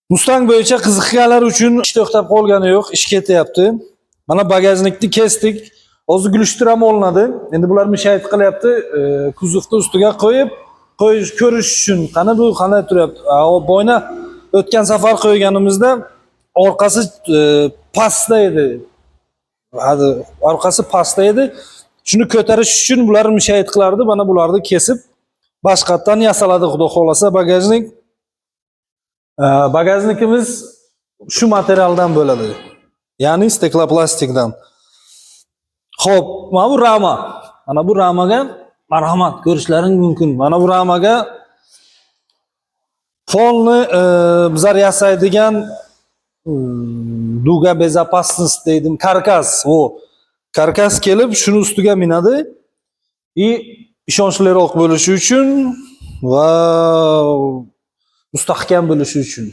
Mustang bo'yicha qiziqganlar uchun ish to'xtab qolgani yo'q, ish ketyapti. Mana bagajnikni kesdik. Hozir gulishtirama olinadi. Endi bular mishayt qilyapti. Kuzovni ustiga qo'yib, ko'rish uchun qani bu qanday turyapti. Boyna o'tgan safar qo'yganimizda orqasi pastda edi. Hadi, orqasi pastda edi. Shuni ko'tarish uchun bular mishayt qilardi. Mana bularni kesib boshqatdan yasaladi, xudo xolasa bagajnik. Bagajnikimiz shu materialdan bo'ladi. Ya'ni stekloplastikdan. Xo'p, mana bu rama. Mana bu ramaga marhamat ko'rishlaring mumkin. Mana bu ramaga polni bizlar yasaydigan duga bezopasnost deydim, karkas. Karkas kelib shuni ustiga minadi. Ishonchliroq bo'lishi uchun va mustahkam bo'lishi uchun.